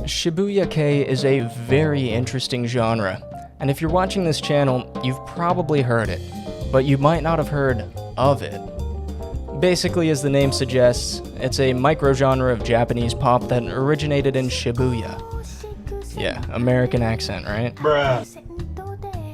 Shibuya Kei is a very interesting genre, and if you're watching this channel, you've probably heard it, but you might not have heard of it. Basically, as the name suggests, it's a micro-genre of Japanese pop that originated in Shibuya. Yeah, American accent, right? Bruh.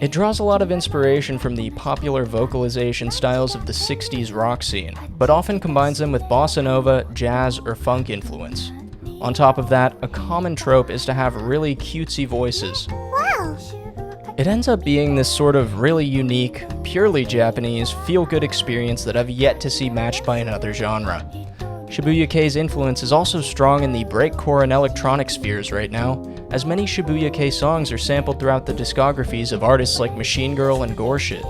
It draws a lot of inspiration from the popular vocalization styles of the 60s rock scene, but often combines them with bossa nova, jazz, or funk influence. On top of that, a common trope is to have really cutesy voices. Wow! It ends up being this sort of really unique, purely Japanese, feel-good experience that I've yet to see matched by another genre. Shibuya Kei's influence is also strong in the breakcore and electronic spheres right now, as many Shibuya Kei songs are sampled throughout the discographies of artists like Machine Girl and Goreshit.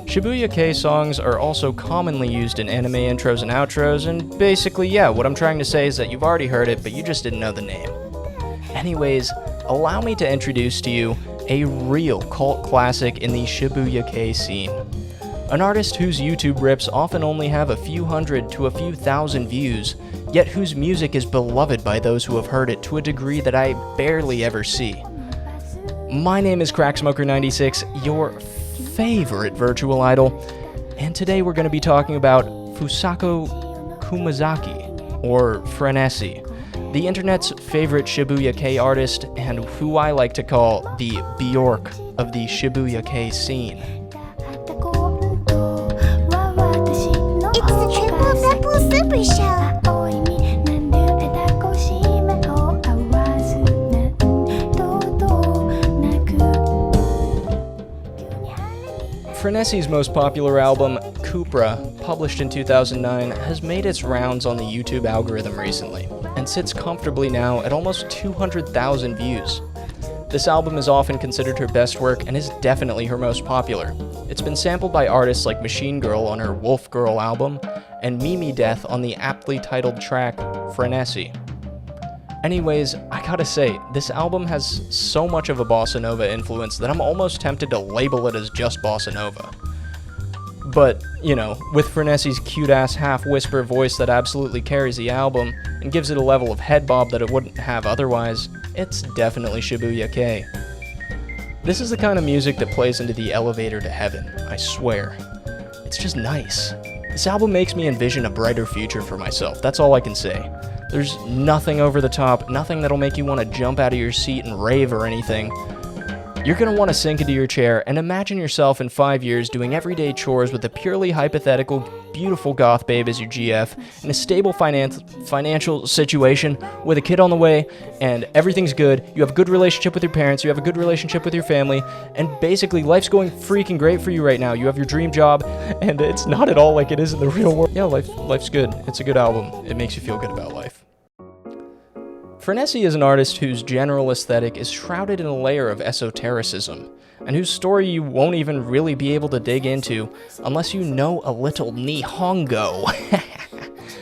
Shibuya Kei songs are also commonly used in anime intros and outros, and basically, yeah, what I'm trying to say is that you've already heard it, but you just didn't know the name. Anyways, allow me to introduce to you a real cult classic in the Shibuya Kei scene. An artist whose YouTube rips often only have a few hundred to a few thousand views, yet whose music is beloved by those who have heard it to a degree that I barely ever see. My name is Cracksmoker96, your favorite virtual idol, and today we're going to be talking about Fusako Kumazaki, or Frenesi, the internet's favorite Shibuya Kei artist and who I like to call the Bjork of the Shibuya Kei scene. It's the Triple Double Super Show! Frenesi's most popular album, Cupra, published in 2009, has made its rounds on the YouTube algorithm recently, and sits comfortably now at almost 200,000 views. This album is often considered her best work and is definitely her most popular. It's been sampled by artists like Machine Girl on her Wolf Girl album, and Mimi Death on the aptly titled track, Frenesi. Anyways, I gotta say, this album has so much of a bossa nova influence that I'm almost tempted to label it as just bossa nova. But, you know, with Frenesi's cute-ass half-whisper voice that absolutely carries the album, and gives it a level of head bob that it wouldn't have otherwise, it's definitely Shibuya Kei. This is the kind of music that plays into the elevator to heaven, I swear. It's just nice. This album makes me envision a brighter future for myself, that's all I can say. There's nothing over the top, nothing that'll make you want to jump out of your seat and rave or anything. You're going to want to sink into your chair and imagine yourself in 5 years doing everyday chores with a purely hypothetical, beautiful goth babe as your GF, in a stable financial situation, with a kid on the way, and everything's good, you have a good relationship with your parents, you have a good relationship with your family, and basically life's going freaking great for you right now. You have your dream job, and it's not at all like it is in the real world. Yeah, life's good. It's a good album. It makes you feel good about life. Frenesi is an artist whose general aesthetic is shrouded in a layer of esotericism, and whose story you won't even really be able to dig into unless you know a little Nihongo.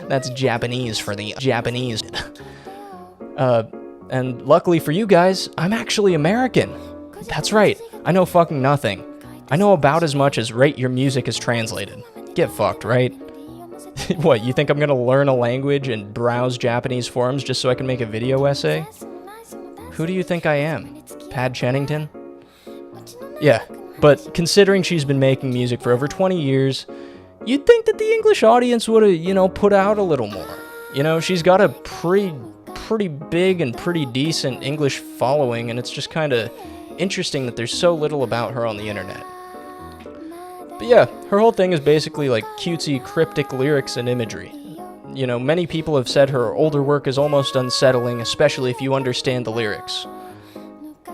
That's Japanese for the Japanese. And luckily for you guys, I'm actually American. That's right, I know fucking nothing. I know about as much as Rate Your Music is translated. Get fucked, right? What, you think I'm gonna learn a language and browse Japanese forums just so I can make a video essay? Who do you think I am? Pad Chennington? Yeah, but considering she's been making music for over 20 years, you'd think that the English audience would've, put out a little more. You know, she's got a pretty big and pretty decent English following, and it's just kinda interesting that there's so little about her on the internet. But yeah, her whole thing is basically like cutesy, cryptic lyrics and imagery. You know, many people have said her older work is almost unsettling, especially if you understand the lyrics.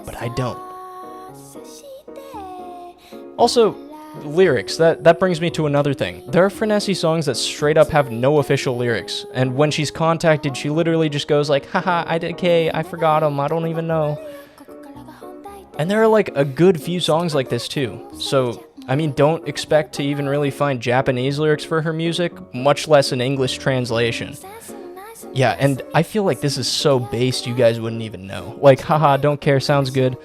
But I don't. Also, lyrics, that brings me to another thing. There are Frenesi songs that straight up have no official lyrics, and when she's contacted, she literally just goes like, haha, I forgot them, I don't even know. And there are like a good few songs like this too, so I mean, don't expect to even really find Japanese lyrics for her music, much less an English translation. Yeah, and I feel like this is so based you guys wouldn't even know. Like, haha, don't care, sounds good.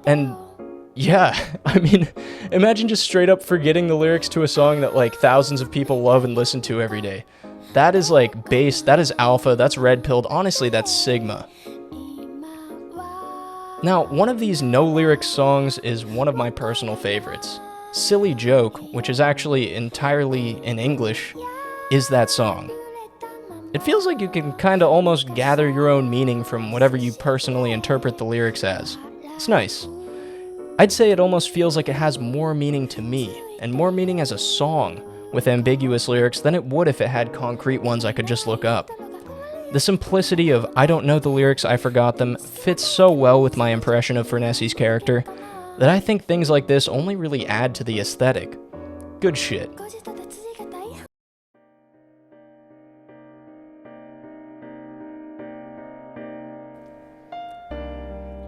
And yeah, I mean, imagine just straight up forgetting the lyrics to a song that like thousands of people love and listen to every day. That is like bass, that is alpha, that's red pilled, honestly that's sigma. Now, one of these no lyrics songs is one of my personal favorites. Silly Joke, which is actually entirely in English, is that song. It feels like you can kinda almost gather your own meaning from whatever you personally interpret the lyrics as. It's nice. I'd say it almost feels like it has more meaning to me, and more meaning as a song, with ambiguous lyrics than it would if it had concrete ones I could just look up. The simplicity of "I don't know the lyrics, I forgot them" fits so well with my impression of Frenesi's character that I think things like this only really add to the aesthetic. Good shit.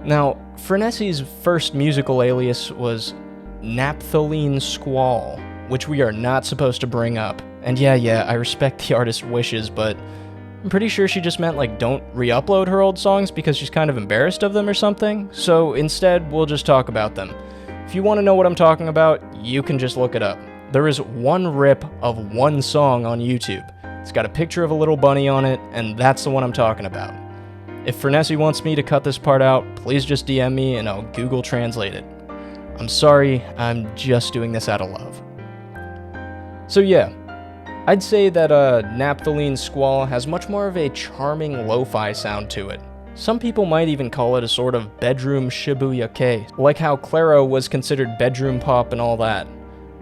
Now, Frenesi's first musical alias was Naphthalene Squall, which we are not supposed to bring up. And yeah, I respect the artist's wishes, but I'm pretty sure she just meant like don't re-upload her old songs because she's kind of embarrassed of them or something. So instead, we'll just talk about them. If you want to know what I'm talking about, you can just look it up. There is one rip of one song on YouTube. It's got a picture of a little bunny on it, and that's the one I'm talking about. If Frenesi wants me to cut this part out, please just DM me and I'll Google Translate it. I'm sorry, I'm just doing this out of love. So yeah, I'd say that Naphthalene Squall has much more of a charming lo-fi sound to it. Some people might even call it a sort of bedroom Shibuya Kei, like how Claro was considered bedroom pop and all that.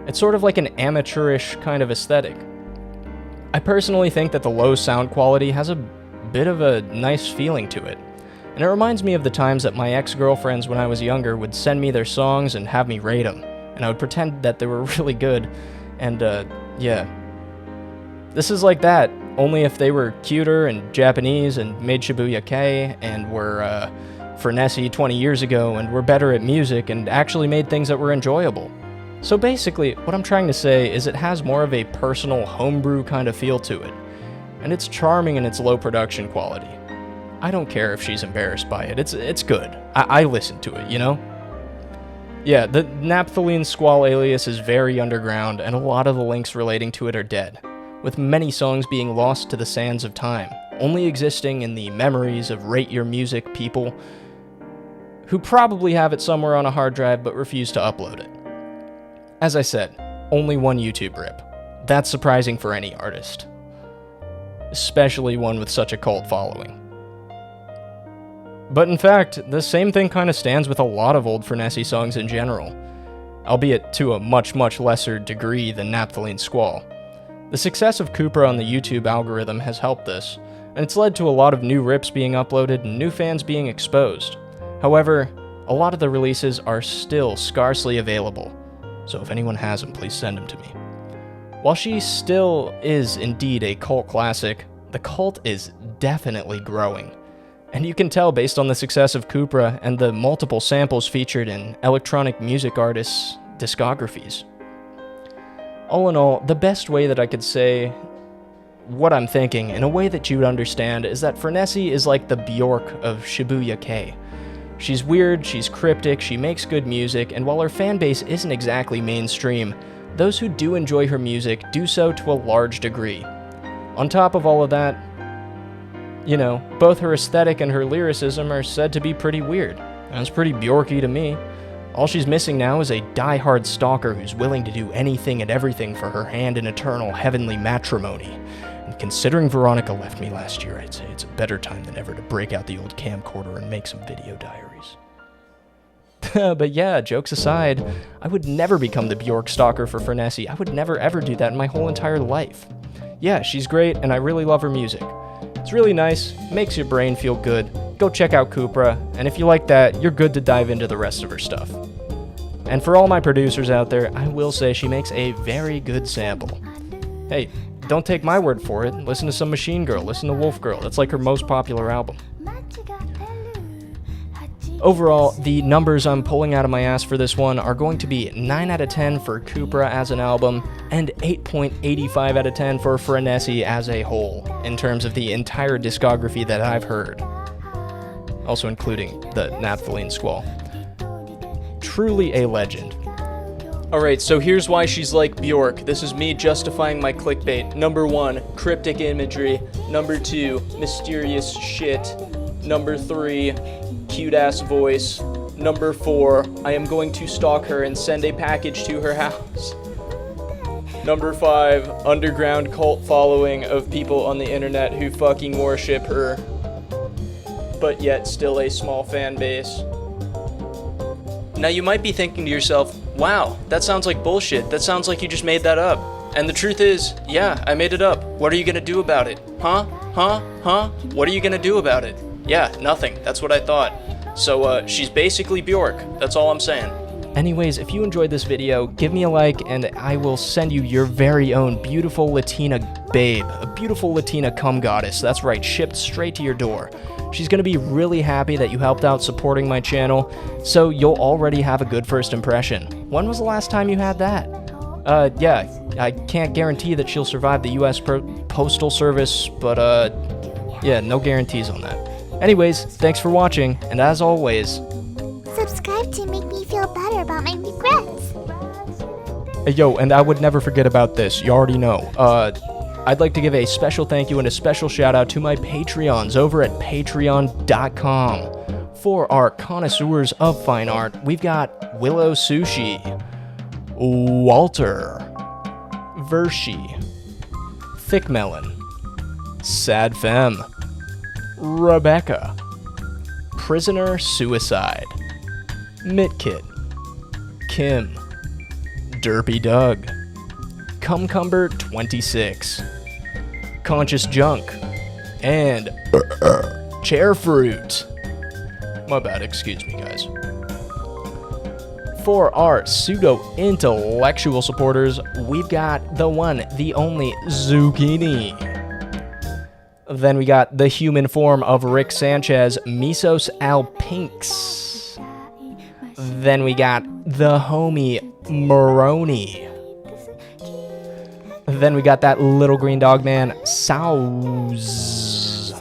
It's sort of like an amateurish kind of aesthetic. I personally think that the low sound quality has a bit of a nice feeling to it, and it reminds me of the times that my ex-girlfriends when I was younger would send me their songs and have me rate them, and I would pretend that they were really good, and yeah. This is like that, only if they were cuter and Japanese and made Shibuya Kei and were Frenesi 20 years ago and were better at music and actually made things that were enjoyable. So basically, what I'm trying to say is it has more of a personal homebrew kind of feel to it, and it's charming in its low production quality. I don't care if she's embarrassed by it, it's good. I listen to it, you know? Yeah, the Naphthalene Squall alias is very underground, and a lot of the links relating to it are dead, with many songs being lost to the sands of time, only existing in the memories of Rate Your Music people who probably have it somewhere on a hard drive but refuse to upload it. As I said, only one YouTube rip. That's surprising for any artist, especially one with such a cult following. But in fact, the same thing kind of stands with a lot of old Frenesi songs in general, albeit to a much lesser degree than Naphthalene Squall. The success of Cupra on the YouTube algorithm has helped this, and it's led to a lot of new rips being uploaded and new fans being exposed. However, a lot of the releases are still scarcely available, so if anyone has them, please send them to me. While she still is indeed a cult classic, the cult is definitely growing. And you can tell based on the success of Cupra and the multiple samples featured in electronic music artists' discographies. All in all, the best way that I could say what I'm thinking in a way that you'd understand is that Frenesi is like the Bjork of Shibuya Kei. She's weird, she's cryptic, she makes good music, and while her fanbase isn't exactly mainstream, those who do enjoy her music do so to a large degree. On top of all of that, you know, both her aesthetic and her lyricism are said to be pretty weird. That's pretty Bjorky to me. All she's missing now is a die-hard stalker who's willing to do anything and everything for her hand in eternal heavenly matrimony. And considering Veronica left me last year, I'd say it's a better time than ever to break out the old camcorder and make some video diaries. But yeah, jokes aside, I would never become the Bjork stalker for Frenesi. I would never ever do that in my whole entire life. Yeah, she's great, and I really love her music. It's really nice, makes your brain feel good. Go check out Cupra, and if you like that, you're good to dive into the rest of her stuff. And for all my producers out there, I will say she makes a very good sample. Hey, don't take my word for it, listen to some Machine Girl, listen to Wolf Girl, that's like her most popular album. Overall, the numbers I'm pulling out of my ass for this one are going to be 9 out of 10 for Cupra as an album, and 8.85 out of 10 for Frenesi as a whole, in terms of the entire discography that I've heard. Also including the Naphthalene Squall. Truly a legend. Alright, so here's why she's like Bjork. This is me justifying my clickbait. Number 1, cryptic imagery. Number 2, mysterious shit. Number 3, cute-ass voice. Number 4, I am going to stalk her and send a package to her house. Number 5, underground cult following of people on the internet who fucking worship her, but yet still a small fan base. Now you might be thinking to yourself, wow, that sounds like bullshit. That sounds like you just made that up. And the truth is, yeah, I made it up. What are you gonna do about it? Huh? What are you gonna do about it? Yeah, nothing. That's what I thought. So, she's basically Bjork. That's all I'm saying. Anyways, if you enjoyed this video, give me a like and I will send you your very own beautiful Latina babe. A beautiful Latina cum goddess. That's right, shipped straight to your door. She's going to be really happy that you helped out supporting my channel, so you'll already have a good first impression. When was the last time you had that? Yeah, I can't guarantee that she'll survive the US Postal Service, but, yeah, no guarantees on that. Anyways, thanks for watching, and as always... Subscribe to make me feel better about my regrets. Yo, and I would never forget about this, you already know. I'd like to give a special thank you and a special shout out to my Patreons over at patreon.com. For our connoisseurs of fine art, we've got Willow Sushi, Walter, Vershi, Thick Melon, Sad Femme, Rebecca, Prisoner Suicide, Mitkit, Kim, Derpy Doug, Cumcumber 26, Conscious Junk, and Chair Fruit. My bad, excuse me, guys. For our pseudo-intellectual supporters, we've got the one, the only Zucchini. Then we got the human form of Rick Sanchez, Misos Alpinks. Then we got the homie Moroni. Then we got that little green dog man, Sows.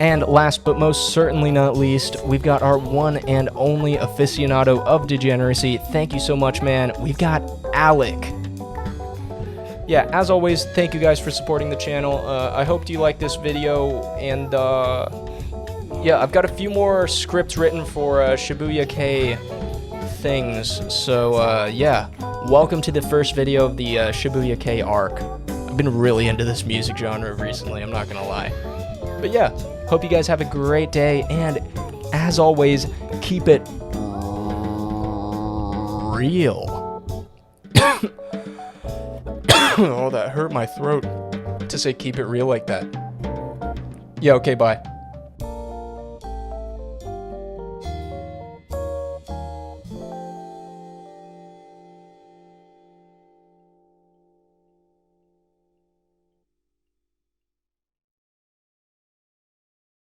And last but most certainly not least, we've got our one and only aficionado of degeneracy. Thank you so much, man. We've got Alec. Yeah, as always, thank you guys for supporting the channel. I hope you like this video, and yeah, I've got a few more scripts written for Shibuya Kei things, so yeah, welcome to the first video of the Shibuya Kei arc. I've been really into this music genre recently, I'm not gonna lie. But yeah, hope you guys have a great day, and as always, keep it real. Oh, that hurt my throat to say keep it real like that. Yeah, okay, bye.